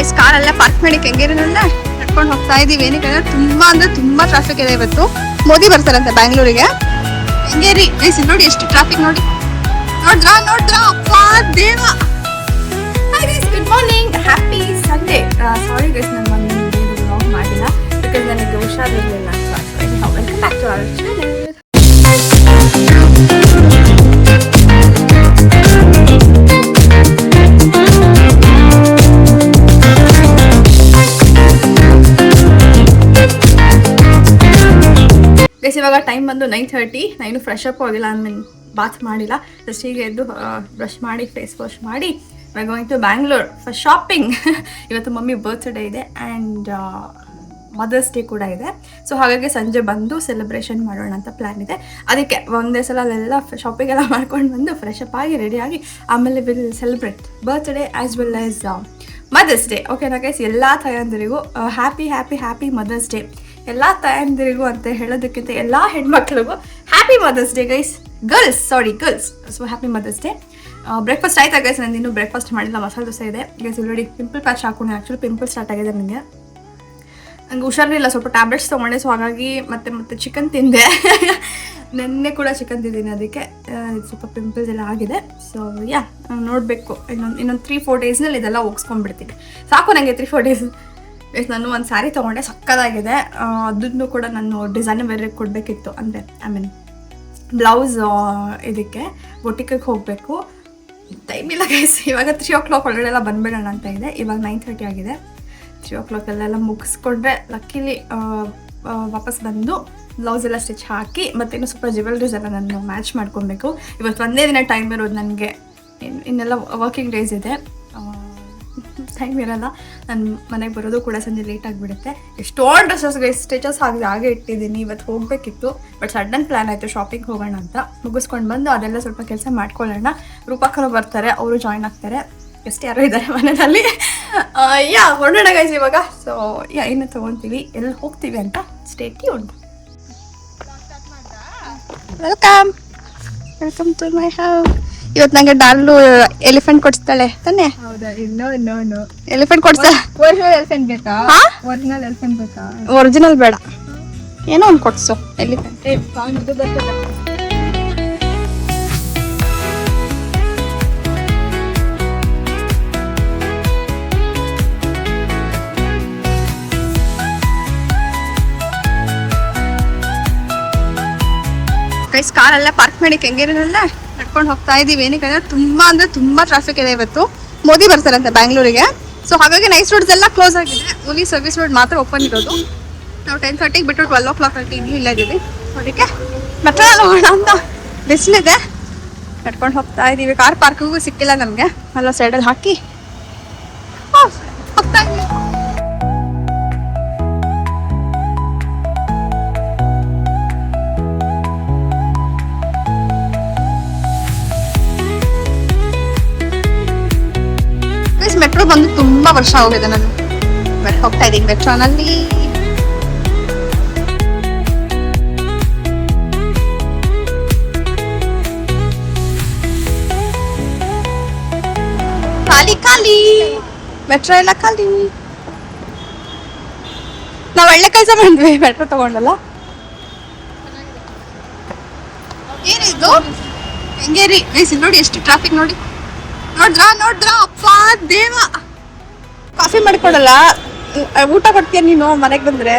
Guys ಕಾರಲ್ಲೇ park ಮಾಡಿ ಕೆಂಗೇರಿನಲ್ಲೇ ನಡ್ಕೊಂಡು ಹೋಗ್ತಾ ಇದೀವಿ. ಏನಕ್ಕೆ ತುಂಬಾ ಅಂದ್ರೆ ತುಂಬಾ ಟ್ರಾಫಿಕ್ ಇದೆ ಇವತ್ತು. ಮೋದಿ ಬರ್ತಾರಂತೆ ಬ್ಯಾಂಗ್ಳೂರಿಗೆ. ಕೆಂಗೇರಿ ಗೈಸ್ ನೋಡಿ ಎಷ್ಟು ಟ್ರಾಫಿಕ್ ನೋಡಿ. ನೋಡ್ರಾ ಅಪ್ಪ ದೇವ. Hi guys, good morning, happy Sunday. Sorry guys, ನಾನು ಒಂದು ವ್ಲಾಗ್ ಮಾಡಿಲ್ಲ ಬಿಕಾಸ್ ನನಗೆ ಹುಷಾರಿರಲಿಲ್ಲ. Welcome back to our channel. Guys ಇವಾಗ ಟೈಮ್ ಬಂದು 9:30. ನಾನು ಫ್ರೆಶ್ ಅಪ್ ಆಗಿಲ್ಲ, ಬಾತ್ ಮಾಡಿಲ್ಲ. ಜಸ್ಟ್ ಹೀಗೆ ಎದ್ದು ಬ್ರಷ್ ಮಾಡಿ ಫೇಸ್ ವಾಶ್ ಮಾಡಿ we going to Bangalore for shopping. ಇವತ್ತು ಮಮ್ಮಿ ಬರ್ತ್ಡೇ ಇದೆ ಆ್ಯಂಡ್ ಮದರ್ಸ್ ಡೇ ಕೂಡ ಇದೆ. ಸೊ ಹಾಗಾಗಿ ಸಂಜೆ ಬಂದು ಸೆಲೆಬ್ರೇಷನ್ ಮಾಡೋಣ ಅಂತ ಪ್ಲ್ಯಾನ್ ಇದೆ. ಅದಕ್ಕೆ ಒಂದೇ ಸಲ ಅಲ್ಲೆಲ್ಲ ಶಾಪಿಂಗ್ ಎಲ್ಲ ಮಾಡ್ಕೊಂಡು ಬಂದು ಫ್ರೆಶ್ ಅಪ್ ಆಗಿ ರೆಡಿಯಾಗಿ ಆಮೇಲೆ will celebrate birthday as well as mother's day. ಓಕೆನಾ ಗೈಸ್, ಎಲ್ಲ ತಾಯಂದಿರಿಗೂ happy happy happy mother's day. ಎಲ್ಲ ತಾಯಂದಿರಿಗೂ ಅಂತ ಹೇಳೋದಕ್ಕಿಂತ ಎಲ್ಲ ಹೆಣ್ಮಕ್ಳಿಗೂ happy mother's day guys. Girls. So happy mother's day. Breakfast ಆಯ್ತಾ ಗೈಸ್? ನಾನು ಇನ್ನೂ ಬ್ರೇಕ್ಫಾಸ್ಟ್ ಮಾಡಿಲ್ಲ. ಮಸಾಲೆ ದೋಸೆ ಇದೆ ಗೈಸ್. ಆಲ್ರೆಡಿ ಪಿಂಪಲ್ ಪ್ಯಾಚ್ ಹಾಕೊಂಡು ಆ್ಯಕ್ಚುಲಿ ಪಿಂಪಲ್ ಸ್ಟಾರ್ಟ್ ಆಗಿದೆ ನನಗೆ. ನಂಗೆ ಹುಷಾರಿಲ್ಲ, ಸ್ವಲ್ಪ ಟ್ಯಾಬ್ಲೆಟ್ಸ್ ತೊಗೊಂಡೆ. ಸೊ ಹಾಗಾಗಿ ಮತ್ತೆ ಚಿಕನ್ ತಿಂದೆ. ನೆನ್ನೆ ಕೂಡ ಚಿಕನ್ ತಿಂದಿದ್ದೀನಿ, ಅದಕ್ಕೆ ಸ್ವಲ್ಪ ಪಿಂಪಲ್ಸ್ ಎಲ್ಲ ಆಗಿದೆ. ಸೊ ಯಾ, ನೋಡಬೇಕು ಇನ್ನೊಂದು 3-4 ಡೇಸ್ನಲ್ಲಿ ಇದೆಲ್ಲ ಹೋಗಿಸ್ಕೊಂಡ್ಬಿಡ್ತೀನಿ. ಸಾಕು ನನಗೆ 3-4 ಡೇಸ್. ನಾನು ಒಂದು ಸ್ಯಾರಿ ತೊಗೊಂಡೆ, ಸಕ್ಕತ್ತಾಗಿದೆ. ಅದನ್ನು ಕೂಡ ನಾನು ಡಿಸೈನ್ ಬೇರೆ ಕೊಡಬೇಕಿತ್ತು. ಅಂದರೆ ಬ್ಲೌಸ್ ಇದಕ್ಕೆ ಬೊಟಿಕಿಗೆ ಹೋಗಬೇಕು. ಟೈಮ್ ಇಲ್ಲ ಗೈಸ್. ಇವಾಗ 3 o'clock ಒಳಗಡೆ ಎಲ್ಲ ಬಂದ್ಬಿಡೋಣ ಅಂತ ಇದೆ. ಇವಾಗ 9:30 ಆಗಿದೆ. 3 o'clock ಅಲ್ಲೆಲ್ಲ ಮುಗಿಸ್ಕೊಂಡ್ರೆ ಲಕ್ಕಿಲಿ ವಾಪಸ್ ಬಂದು ಬ್ಲೌಸ್ ಎಲ್ಲ ಸ್ಟಿಚ್ ಹಾಕಿ ಮತ್ತು ಇನ್ನೂ ಸ್ವಲ್ಪ ಜ್ಯುವೆಲ್ರೀಸ್ ಎಲ್ಲ ನಾನು ಮ್ಯಾಚ್ ಮಾಡ್ಕೊಬೇಕು. ಇವತ್ತು ಒಂದೇ ದಿನ ಟೈಮ್ ಇರೋದು ನನಗೆ. ಇನ್ನೆಲ್ಲ ವರ್ಕಿಂಗ್ ಡೇಸ್ ಇದೆ, ಟೈಮ್ ಇರೋಲ್ಲ. ನಾನು ಮನೆಗೆ ಬರೋದು ಕೂಡ ಸಂಜೆ ಲೇಟ್ ಆಗಿಬಿಡುತ್ತೆ. ಎಷ್ಟೊಂದು ಡ್ರೆಸ್ಸಸ್ಗೆ ಸ್ಟಿಚಸ್ ಹಾಗೆ ಇಟ್ಟಿದ್ದೀನಿ. ಇವತ್ತು ಹೋಗಬೇಕಿತ್ತು, ಬಟ್ ಸಡನ್ ಪ್ಲ್ಯಾನ್ ಆಯಿತು ಶಾಪಿಂಗ್ ಹೋಗೋಣ ಅಂತ. ಮುಗಿಸ್ಕೊಂಡು ಬಂದು ಅದೆಲ್ಲ ಸ್ವಲ್ಪ ಕೆಲಸ ಮಾಡ್ಕೊಳ್ಳೋಣ. ರೂಪಾಕರು ಬರ್ತಾರೆ, ಅವರು ಜಾಯ್ನ್ ಆಗ್ತಾರೆ. ಎಷ್ಟು ಯಾರೋ ಇದ್ದಾರೆ ಮನೆಯಲ್ಲಿ. ಯಾ ಹೊರಡೋಣ ಗೈಸ್ ಇವಾಗ. ಸೊ ಯಾ, ಇನ್ನು ತೊಗೊತೀವಿ, ಎಲ್ಲಿ ಹೋಗ್ತೀವಿ ಅಂತ stay tuned. Welcome to my house. ಇವತ್ತು ನಂಗೆ ಡಾಲು ಎಲಿಫೆಂಟ್ ಕೊಡಿಸ್ತಾಳೆ ತಾನೆ? ಹೌದಾ? ಇನ್ನೋ ಎಲಿಫೆಂಟ್ ಕೊಡ್ಸ್ತಾಳೆ. ಒರಿಜಿನಲ್ ಎಲಿಫೆಂಟ್ ಬೇಕಾ? ಒರಿಜಿನಲ್ ಎಲಿಫೆಂಟ್ ಬೇಕಾ? ಒರಿಜಿನಲ್ ಬೇಡ, ಏನೋ ಒಂದು ಕೊಡ್ಸು ಎಲಿಫೆಂಟ್. ಇದು ಬರ್ತದೆ. ಗೈಸ್ ಕಾರಲ್ಲೇ ಪಾರ್ಕ್ ಮಾಡಿ ಕೆಂಗೇರಿನಲ್ಲೇ ನಡ್ಕೊಂಡು ಹೋಗ್ತಾ ಇದೀವಿ. ಏನಕ್ಕೆ ತುಂಬಾ ಅಂದ್ರೆ ತುಂಬಾ ಟ್ರಾಫಿಕ್ ಇದೆ ಇವತ್ತು. ಮೋದಿ ಬರ್ತಾರಂತೆ ಬ್ಯಾಂಗ್ಳೂರಿಗೆ. ಸೊ ಹಾಗಾಗಿ ನೈಸ್ ರೋಡ್ಸ್ ಎಲ್ಲ ಕ್ಲೋಸ್ ಆಗಿದೆ. ಓನ್ಲಿ ಸರ್ವಿಸ್ ರೋಡ್ ಮಾತ್ರ ಓಪನ್ ಇರೋದು. ನಾವು 10:30 ಬಿಟ್ಟು 12 o'clock ಇನ್ನೂ ಇಲ್ಲ ಇದ್ದೀವಿ. ಅದಕ್ಕೆ ಮೆಟ್ರೋ ಹೋಗೋಣ ಅಂತ ಬಿಸಿಲಿದೆ. ನಡ್ಕೊಂಡು ಹೋಗ್ತಾ ಇದೀವಿ. ಕಾರ್ ಪಾರ್ಕಿಗೂ ಸಿಕ್ಕಿಲ್ಲ ನಮಗೆ, ಎಲ್ಲ ಸೈಡಲ್ಲಿ ಹಾಕಿ ಹೋಗ್ತಾ ಇದೀವಿ. ಮೆಟ್ರೋ ಬಂದು ತುಂಬಾ ವರ್ಷ ಹೋಗಿದೆ. ನಾನು ಹೋಗ್ತಾ ಇದ್ದೀನಿ ಮೆಟ್ರೋನಲ್ಲಿ. ಖಾಲಿ ಮೆಟ್ರೋ ಎಲ್ಲ ಖಾಲಿ. ನಾವು ಒಳ್ಳೆ ಕೆಲಸ ಮಾಡಿದ್ವಿ, ಮೆಟ್ರೋ ತಗೊಂಡಲ್ಲ. ಏನಿದು ಹೆಂಗೇರಿ ಗೈಸ್, ನೋಡಿ ಎಷ್ಟು ಟ್ರಾಫಿಕ್ ನೋಡಿ. ನೋಡ್ರಾ ಅಪ್ಪ ದೇವ. ಕಾಫಿ ಮಾಡ್ಕೊಡಲ್ಲ, ಊಟ ಕೊಡ್ತೀಯ ನೀನು? ಮನೆಗೆ ಬಂದ್ರೆ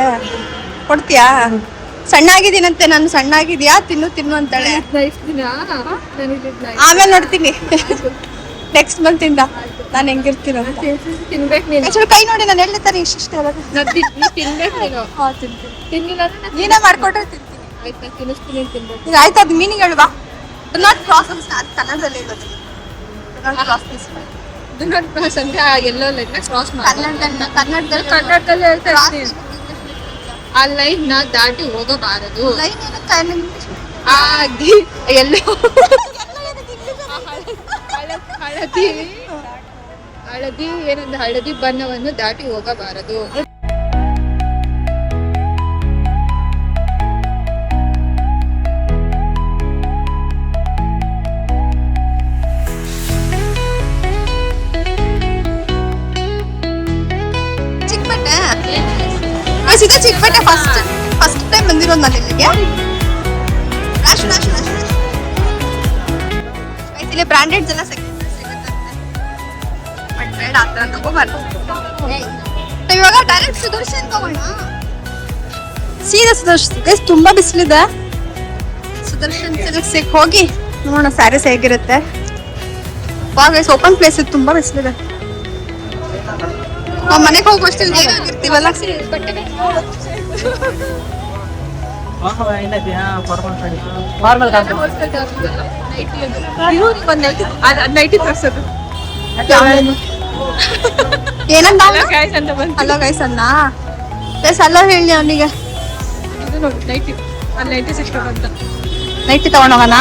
ಕೊಡ್ತೀಯಾ? ಸಣ್ಣ ಆಗಿದ್ದೀನಂತೆ ನಾನು. ಸಣ್ಣ ಆಗಿದ್ಯಾ? ತಿನ್ನು ಅಂತಾಳೆ. ಆಮೇಲೆ ನೋಡ್ತೀನಿ ನೆಕ್ಸ್ಟ್ ಮಂತ್ ಇಂದ ನಾನು ಹೆಂಗಿರ್ತೀನಿ ಅಂತ. ಕೈ ನೋಡಿ, ನಾನು ಹೇಳ್ತಾನೆ ಇಷ್ಟ ನೀನೇ ಮಾಡ್ಕೊಟ್ರೆ ತಿಂತೀನಿ. ಆಯ್ತು, ಅದು ಮೀನಿಂಗ್ ಹೇಳುವ. ನಾಟ್ ಕ್ರಾಸ್ ಕನ್ನಡದಲ್ಲಿ ಇರೋದು. ಕನ್ನಡದಲ್ಲಿ ಹೇಳ್ತಾ ಇದ್ದೀನಿ. ಆ ಲೈನ್ ನ ದಾಟಿ ಹೋಗಬಾರದು. ಹಳದಿ ಬಣ್ಣವನ್ನು ದಾಟಿ ಹೋಗಬಾರದು. ಬ್ರಾಂಡೆಡ್ ಎಲ್ಲ ಸಿಗುತ್ತೆ ಬಟ್ ಬೇಡ ಆ ಥರ ತಗೋಬಾರ್ದು. ಇವಾಗ ಡೈರೆಕ್ಟ್ ಸುದರ್ಶನ್ ತಗೋಣ. ಸೀದಾ ಸುದರ್ಶನ್ ತುಂಬಾ ಬಿಸಿಲಿದೆ. ಸುದರ್ಶನ್ ಸಿಲ್ಕ್ಸಿಗೆ ಹೋಗಿ ನೋಡೋಣ ಸ್ಯಾರೀಸ್ ಹೇಗಿರುತ್ತೆ. ಗೈಸ್ ಓಪನ್ ಪ್ಲೇಸ್ ಇದು, ತುಂಬಾ ಬಿಸಿಲಿದೆ. ನಾವು ಮನೆಗೆ ಹೋಗುವಷ್ಟಲ್ಲಿ ಹೇಗಾಗಿರ್ತೀವಲ್ಲ. ಏನಂತ ಹಲೋ ಗೈಸ್ ಅನ್ನ ಹಲೋ ಹೇಳಿ ಅವನಿಗೆ. ನೈಟಿ ತಗೊಂಡೋಗೋಣ.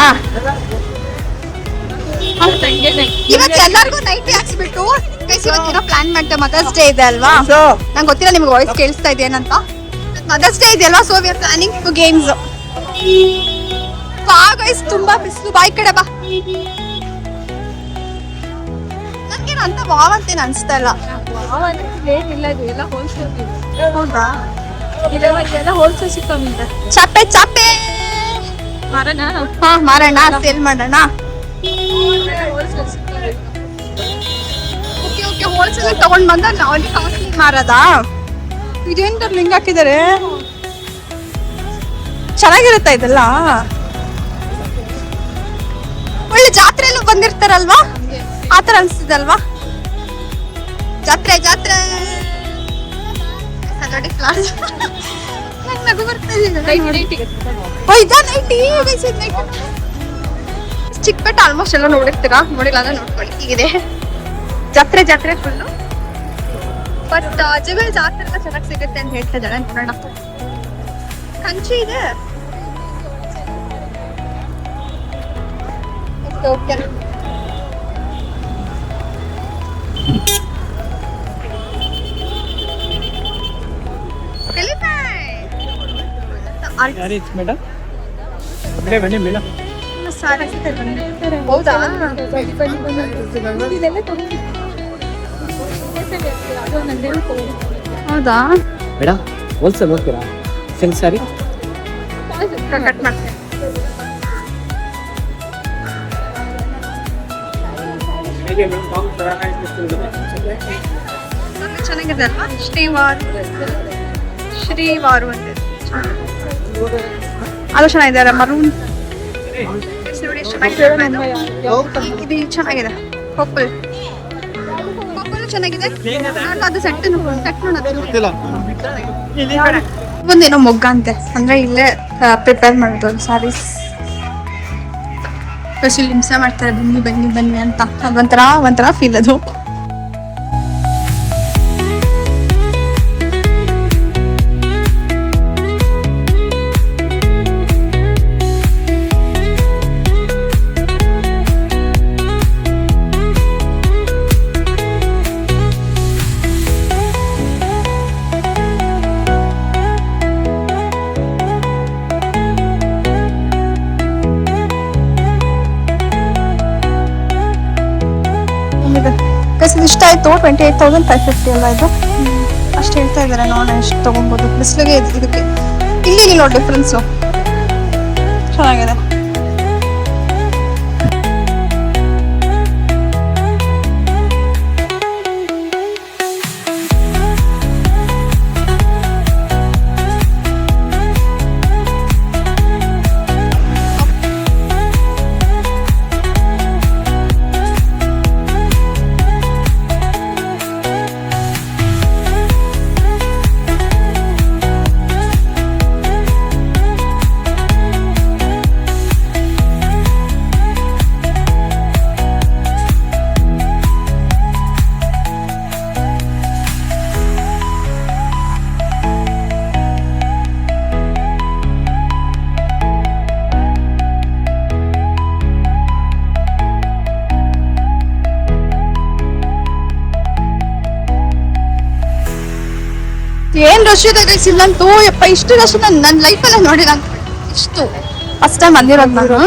ಇವತ್ತು ಎಲ್ಲರಿಗೂ ನೈಟಿ ಹಾಕ್ಸ್ಬಿಟ್ಟು ಇವತ್ತೇನೋ ಪ್ಲಾನ್ ಮಾಡ್ತೇವೆ. ಮದರ್ಸ್ ಡೇ ಇದೆ ಅಲ್ವಾ? ನಂಗೆ ಗೊತ್ತಿಲ್ಲ ನಿಮ್ಗೆ ವಾಯ್ಸ್ ಕೇಳಿಸ್ತಾ ಇದೆ ಏನಂತ. ಮದರ್ಸ್ ಡೇ ಇದೆ ಅಲ್ವಾ, so we are planning to games. Guys ತುಂಬಾ ಬಿಸಿಲು, ಬಾಯ್ ಕಡೆ ಬಾ. ನನ್ಗೇನು ಅಂತ ವಾವ್ ಅಂತೇನು ಅನ್ಸ್ತಾ ಇಲ್ಲ. ಹೌದಾ? ಚಾಪೆ ಚಾಪೆ ಹಾ ಮಾರೋಣ, ಸೇಲ್ ಮಾಡೋಣ. ಓಕೆ ಹೋಲ್ಸೇಲ್ ತಗೊಂಡ್ ಬಂದ ನಾವು ಕಾಸ್ಟ್ಲಿ ಮಾರದಾ? ಇದೇನ್ ಲಿಂಕ್ ಹಾಕಿದ್ದಾರೆ, ಚೆನ್ನಾಗಿರುತ್ತಾ ಇದೆಲ್ಲ? ಒಳ್ಳೆ ಜಾತ್ರೆಲ್ಲೂ ಬಂದಿರ್ತಾರಲ್ವಾ, ಆತರ ಅನ್ಸ್ತಿದಲ್ವಾ? ಜಾತ್ರೆ ಜಾತ್ರೆ ನಗು ಬರ್ತಾ ಇದೆ. ಚಿಕ್ಕಪೇಟೆ ಆಲ್ಮೋಸ್ಟ್ ಎಲ್ಲ ನೋಡಿರ್ತೀರಾ, ನೋಡಿಲ್ಲ ಅಂದ್ರೆ ನೋಡ್ಕೊಳ್ಳಿ. ಹೀಗಿದೆ ಜಾತ್ರೆ ಜಾತ್ರೆ ಫುಲ್ಲು. ಬಟ್ ಜಗಳ ಜಾತ್ರೆ ಎಲ್ಲ ಚೆನ್ನಾಗಿ ಸಿಗುತ್ತೆ ಅಂತ ಹೇಳ್ತಾ ಇದ್ದಾರೆ. ನೋಡೋಣ. ಕಂಚಿ ಇದೆ. ಓಕೆ ಮೇಡಮ್ ಬನ್ನಿ ಮೇಡಮ್. ಹೌದಾ? ಹೌದಾ ಮೇಡಮ್ ಹೋಲ್ಸೇಲ್ ಹೋಗ್ತೀರಾ? ಸಿಲ್ಕ್ ಸಾರಿ ಕಟ್ ಮಾಡ್ತೇನೆ. ಚೆನ್ನಾಗಿದೆ ಅಲ್ವಾ? ಶ್ರೀವಾರು ಅಂತ ಅದು ಚೆನ್ನಾಗಿದೆ. ಮರೂನ್ ಇದು ಚೆನ್ನಾಗಿದೆ. ಪರ್ಪಲ್ ಚೆನ್ನಾಗಿದೆ. ಅದು ಸೆಟ್ ಒಂದೇನೋ ಮೊಗ್ಗ ಅಂತೆ, ಅಂದ್ರೆ ಇಲ್ಲೇ ಪ್ರಿಪೇರ್ ಮಾಡೋದು ಸಾರೀಸ್. ಸ್ಪೆಷಲ್ ಹಿಂಸೆ ಮಾಡ್ತಾರೆ, ಬನ್ನಿ ಬನ್ನಿ ಬನ್ನಿ ಅಂತ. ಅದೊಂಥರ ಫೀಲ್ ಅದು. ಇಷ್ಟ ಆಯ್ತು. 28,550 ಅಲ್ಲ ಇದು? ಅಷ್ಟು ಹೇಳ್ತಾ ಇದ್ದಾರೆ. ನೋಡೋಣ ಎಷ್ಟು ತಗೊಬೋದು. ಬಿಸಿಲಿಗೆ ಇದಕ್ಕೆ ಇಲ್ಲಿ ನೋಡಿ ಡಿಫ್ರೆನ್ಸು ಚೆನ್ನಾಗಿದೆ. ಏನ್ ರಶ್ ಇದೆ ಗೈಸ್ ಇಲ್ಲಂತೂ. ಯಪ್ಪ ಇಷ್ಟು ರಶ್ ನನ್ನ ಲೈಫಲ್ಲ ನೋಡಿಲ್ಲ. ಇಷ್ಟು ಫಸ್ಟ್ ಟೈಮ್ ಬಂದಿರೋದು ನಾನು.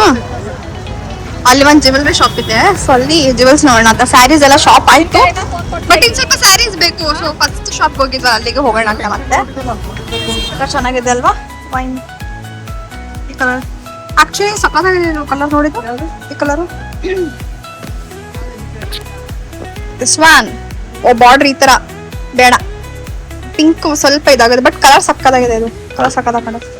ಅಲ್ಲಿ ಒಂದು ಜ್ಯುವೆಲ್ರಿ ಶಾಪ್ ಇದೆ, ಸೊ ಅಲ್ಲಿ ಜ್ಯುವೆಲ್ಸ್ ನೋಡೋಣ ಅಂತ. ಸ್ಯಾರೀಸ್ ಎಲ್ಲ ಶಾಪ್ ಆಯ್ತು, ಬಟ್ ಇನ್ನು ಸ್ವಲ್ಪ ಸ್ಯಾರೀಸ್ ಬೇಕು. ಸೊ ಫಸ್ಟ್ ಶಾಪ್ ಹೋಗಿದ್ವ, ಅಲ್ಲಿಗೆ ಹೋಗೋಣ ಅಂತ. ಮತ್ತೆ ಚೆನ್ನಾಗಿದೆ ಅಲ್ವಾ? ವೈನ್ ಈ ಕಲರ್ ಆಕ್ಚುಲಿ ಸಕ್ಕತ್ತಾಗಿದೆ. ಕಲರ್ ನೋಡಿದ್ದು ಈ ಕಲರು ದಿಸ್ ಒನ್ ಓ ಬಾರ್ಡರ್ ಈ ತರ ಬೇಡ, ಪಿಂಕ್ ಸ್ವಲ್ಪ ಇದಾಗುತ್ತೆ, ಬಟ್ ಕಲರ್ ಸಕ್ಕದಾಗಿದೆ. ಇದು ಕಲರ್ ಸಕ್ಕದಾಗ ಕಾಣುತ್ತೆ.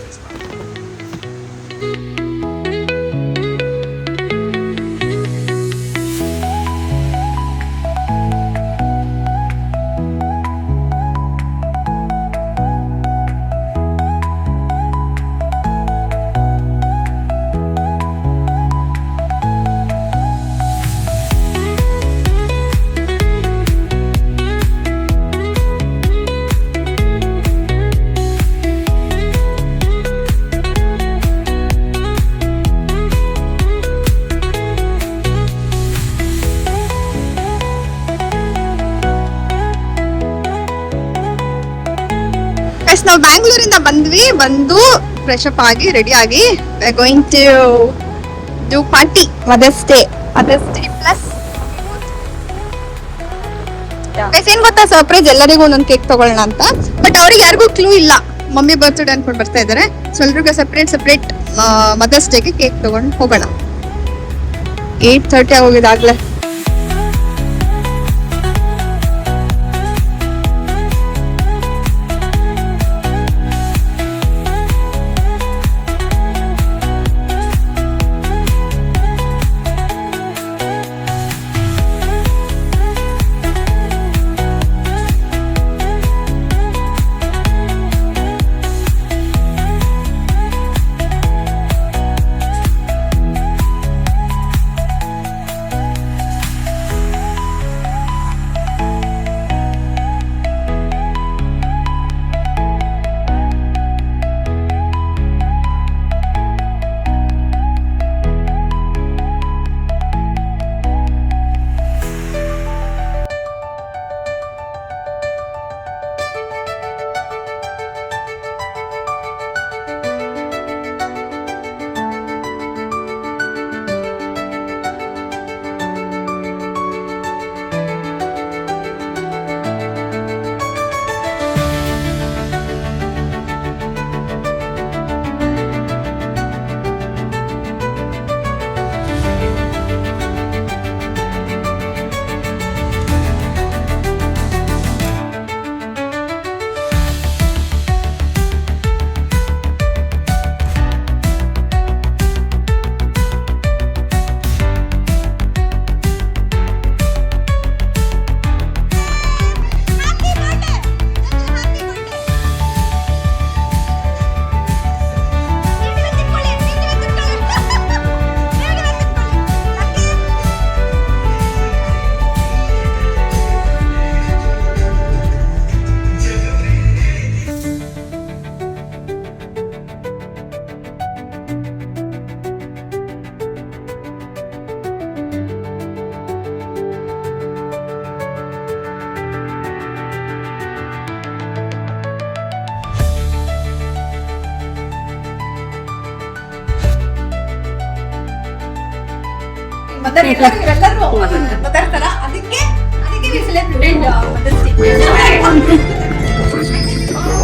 ನಾವು ಬ್ಯಾಂಗ್ಳೂರಿಂದ ಬಂದು ಫ್ರೆಶ್ ಅಪ್ ಆಗಿ ರೆಡಿ ಆಗಿ going to do party mother's day plus ಏನ್ ಗೊತ್ತಾ, ಸರ್ಪ್ರೈಸ್ ಎಲ್ಲರಿಗೂ ಒಂದೊಂದು ಕೇಕ್ ತಗೊಳ್ಳೋಣ ಅಂತ. ಬಟ್ ಅವ್ರಿಗೆ ಯಾರಿಗೂ ಕ್ಲೂ ಇಲ್ಲ, ಮಮ್ಮಿ ಬರ್ತ್ಡೇ ಅನ್ಕೊಂಡು ಬರ್ತಾ ಇದಾರೆ. ಸೊ ಎಲ್ರಿಗೂ ಸಪ್ರೇಟ್ ಮದರ್ಸ್ ಡೇಗೆ ಕೇಕ್ ತಗೊಂಡು ಹೋಗೋಣ. 8:30 ಆಗೋಗಿದಾಗ್ಲೇ.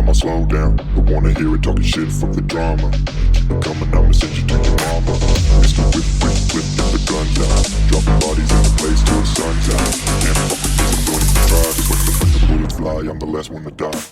I'ma slow down, don't wanna hear it talking shit from the drama. Keep it coming, I'ma send you to your mama. Mr. Whip, get the guns out. Dropping bodies in the place till the sun's out. Can't fuck with this, I'm going to try. Just when the bullets fly, I'm the last one to die.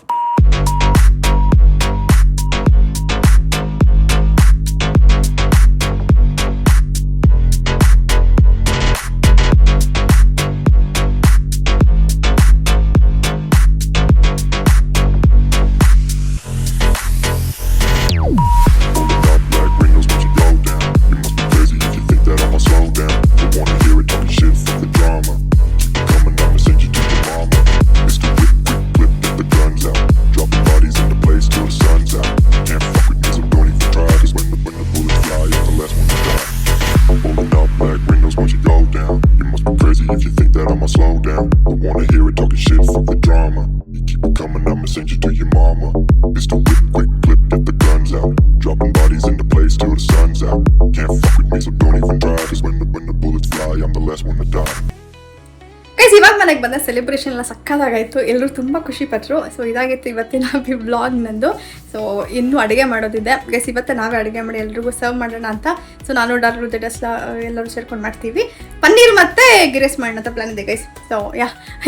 Send you to your mama. Pistol whip, quick clip, get the guns out. Dropping bodies in the place till the sun's out. Can't fuck with me, so don't even try. Cause when the bullets fly, I'm the last one to die. Guys, ಇವಾಗ ಮನೆಗೆ ಬಂದ celebration ಎಲ್ಲ ಸಕ್ಕತ್ತಾಗಾಯಿತು. ಎಲ್ಲರೂ ತುಂಬ ಖುಷಿ ಪಟ್ಟರು. So ಇದಾಗಿತ್ತು ಇವತ್ತಿನ ವ್ಲಾಗ್ ನಂದು. ಸೊ ಇನ್ನೂ ಅಡುಗೆ ಮಾಡೋದಿದೆ ಗೈಸ್. ಇವತ್ತು ನಾವೇ ಅಡುಗೆ ಮಾಡಿ ಎಲ್ರಿಗೂ ಸರ್ವ್ ಮಾಡೋಣ ಅಂತ. ಸೊ ನಾನು ಡಾಕ್ಟರ್ ರುದ್ರಸ್ಲ ಎಲ್ಲರೂ ಸೇರ್ಕೊಂಡು ಮಾಡ್ತೀವಿ. ಪನ್ನೀರ್ ಮತ್ತು ಗಿ ರೈಸ್ ಮಾಡೋಣ ಅಂತ ಪ್ಲಾನ್ ಇದೆ ಗೈಸ್. ಸೊ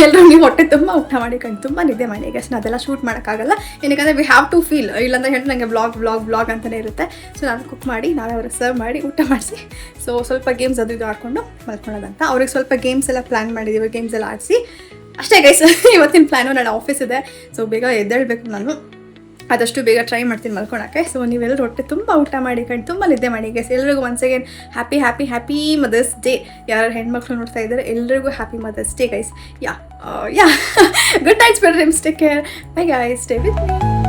ಎಲ್ಲರೂ ನೀವು ಹೊಟ್ಟೆ ತುಂಬ ಊಟ ಮಾಡಿ ಕಣ್ಣು ತುಂಬ ನಿದ್ದೆ ಮಾಡಿ ಗೈಸ್. ನಾನು ಅದೆಲ್ಲ ಶೂಟ್ ಮಾಡೋಕ್ಕಾಗಲ್ಲ, ಏನಕ್ಕೆ ವಿ ಹ್ಯಾವ್ ಟು ಫೀಲ್. ಇಲ್ಲಾಂದ್ರೆ ಹೇಳಿ ನನಗೆ ಬ್ಲಾಗ್ ಅಂತಲೇ ಇರುತ್ತೆ. ಸೊ ನಾನು ಕುಕ್ ಮಾಡಿ ನಾವೇ ಅವ್ರಿಗೆ ಸರ್ವ್ ಮಾಡಿ ಊಟ ಮಾಡಿಸಿ ಸೊ ಸ್ವಲ್ಪ ಗೇಮ್ಸ್ ಅದು ಇದು ಆಡ್ಕೊಂಡು ಮಲ್ಕೊಳ್ಳೋದಂತ. ಅವ್ರಿಗೆ ಸ್ವಲ್ಪ ಗೇಮ್ಸ್ ಎಲ್ಲ ಪ್ಲ್ಯಾನ್ ಮಾಡಿದ್ದೀವಿ, ಗೇಮ್ಸ್ ಎಲ್ಲ ಆಡಿಸಿ ಅಷ್ಟೇ ಗೈಸ್. ಇವತ್ತಿನ ಪ್ಲ್ಯಾನು ನನ್ನ ಆಫೀಸ್ ಇದೆ. ಸೊ ಬೇಗ ಎದ್ದೇಳಬೇಕು ನಾನು, ಆದಷ್ಟು ಬೇಗ ಟ್ರೈ ಮಾಡ್ತೀನಿ ಮಲ್ಕೊಳಕ್ಕೆ. ಸೊ ನೀವೆಲ್ಲರೂ ಹೊಟ್ಟೆ ತುಂಬ ಊಟ ಮಾಡಿ ಕಣ್ಣು ತುಂಬ ನಿದ್ದೆ ಮಾಡಿ ಗೈಸ್. ಎಲ್ರಿಗೂ once again happy mother's day. ಯಾರು ಹೆಣ್ಮಕ್ಳು ನೋಡ್ತಾ ಇದ್ದಾರೆ ಎಲ್ರಿಗೂ happy mother's day guys. Yeah good nights, bed dreams, take care, bye guys, stay with me.